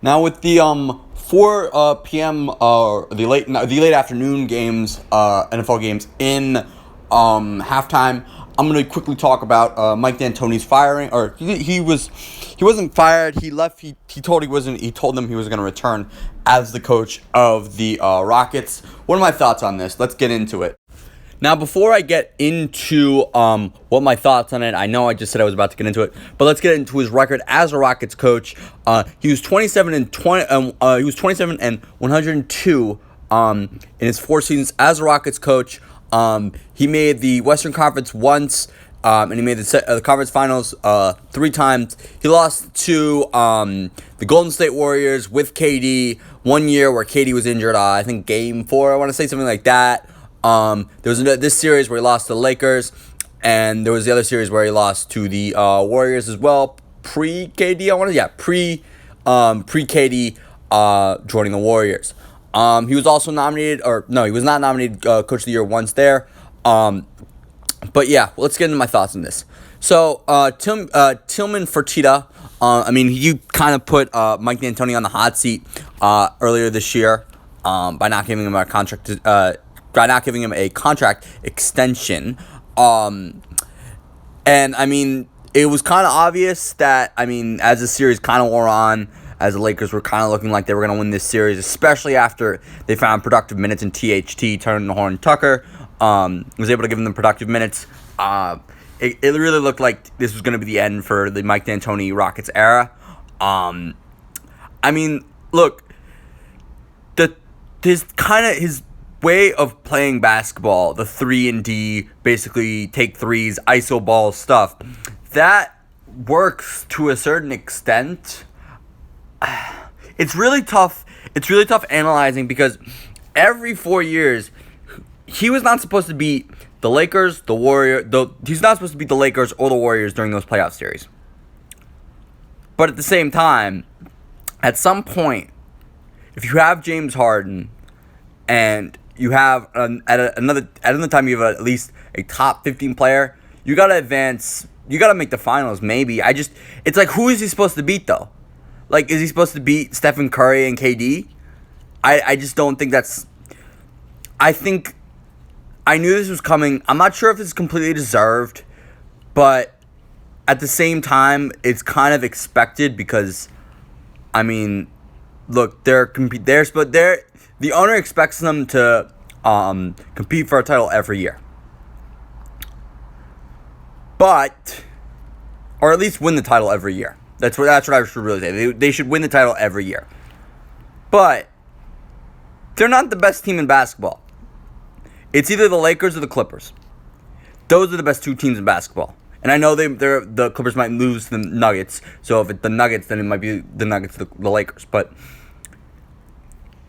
Now with the 4 p.m. The late afternoon games, NFL games in halftime, I'm gonna quickly talk about Mike D'Antoni's firing. Or he wasn't fired. He left. He told them he was gonna return as the coach of the Rockets. What are my thoughts on this? Let's get into it. Now, before I get into what my thoughts on it, I know I just said I was about to get into it, but let's get into his record as a Rockets coach. He was 27 and 102 in his 4 seasons as a Rockets coach. He made the Western Conference once, and he made the conference finals 3 times. He lost to the Golden State Warriors with KD 1 year where KD was injured. I think Game 4. I want to say something like that. There was this series where he lost to the Lakers, and there was the other series where he lost to the Warriors as well. Pre-KD, pre-KD joining the Warriors. He was also nominated, he was not nominated Coach of the Year once there. But yeah, let's get into my thoughts on this. So, Tillman Fertitta, he kind of put Mike D'Antoni on the hot seat earlier this year by not giving him a contract extension. It was kind of obvious that, as the series kind of wore on, as the Lakers were kind of looking like they were going to win this series, especially after they found productive minutes in THT, turning to Horn Tucker, was able to give them productive minutes. It really looked like this was going to be the end for the Mike D'Antoni Rockets era. Look, his way of playing basketball, the 3-and-D, basically take threes, iso ball stuff, that works to a certain extent. It's really tough. It's really tough analyzing because every 4 years, he was not supposed to beat the Lakers, the Warriors. He's not supposed to beat the Lakers or the Warriors during those playoff series. But at the same time, at some point, if you have James Harden and you have another time you have at least a top 15 player, you gotta advance. You gotta make the finals. Maybe it's like, who is he supposed to beat though? Like, is he supposed to beat Stephen Curry and KD? I just don't think that's. I knew this was coming. I'm not sure if it's completely deserved, but at the same time, it's kind of expected because, look, the owner expects them to compete for a title every year. Or at least win the title every year. That's what I should really say. They should win the title every year. But they're not the best team in basketball. It's either the Lakers or the Clippers. Those are the best 2 teams in basketball. And I know the Clippers might lose to the Nuggets. So if it's the Nuggets, then it might be the Nuggets, the Lakers. But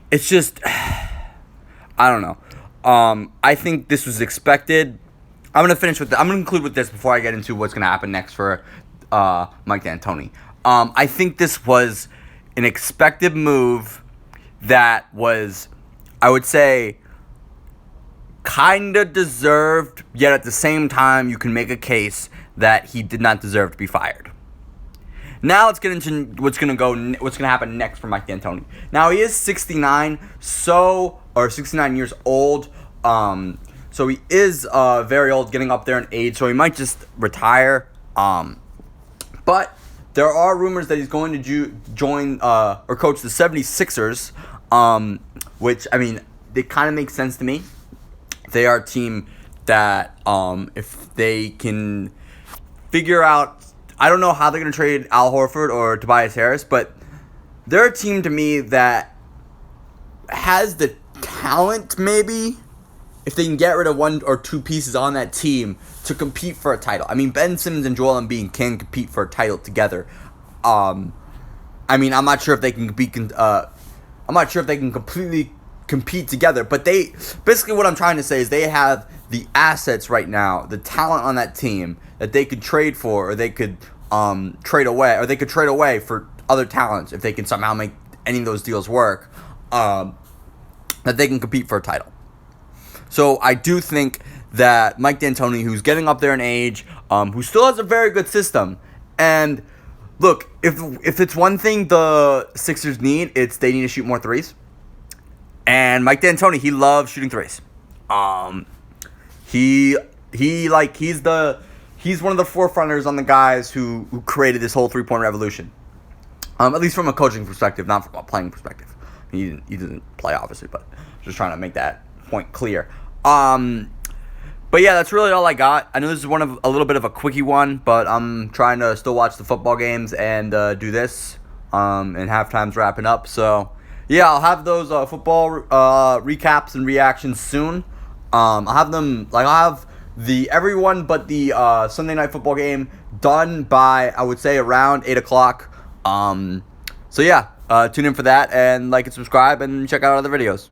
it's just, I don't know. I think this was expected. I'm going to conclude with this before I get into what's going to happen next for Mike D'Antoni. I think this was an expected move that was, I would say, kind of deserved, yet at the same time, you can make a case that he did not deserve to be fired. Now let's get into what's going to happen next for Mike D'Antoni. Now he is 69 years old. So he is very old, getting up there in age. So he might just retire. But there are rumors that he's going to join or coach the 76ers, which, they kind of make sense to me. They are a team that, if they can figure out, I don't know how they're going to trade Al Horford or Tobias Harris, but they're a team to me that has the talent, maybe, if they can get rid of 1 or 2 pieces on that team, to compete for a title. Ben Simmons and Joel Embiid can compete for a title together. I'm not sure if they can compete. I'm not sure if they can completely compete together. But basically what I'm trying to say is they have the assets right now, the talent on that team that they could trade for, or they could trade away for other talents if they can somehow make any of those deals work. That they can compete for a title. So I do think that Mike D'Antoni, who's getting up there in age, who still has a very good system, and Look, if it's one thing the Sixers need, it's they need to shoot more threes. And Mike D'Antoni, he loves shooting threes. He's one of the forerunners on the guys who created this whole 3-point revolution. At least from a coaching perspective, not from a playing perspective. He doesn't play, obviously, but just trying to make that point clear. But yeah, that's really all I got. I know this is a little bit of a quickie one, but I'm trying to still watch the football games and do this. And halftime's wrapping up, so yeah, I'll have those football recaps and reactions soon. I'll have everyone but the Sunday night football game done by, I would say, around 8 o'clock. So yeah, tune in for that and like and subscribe and check out other videos.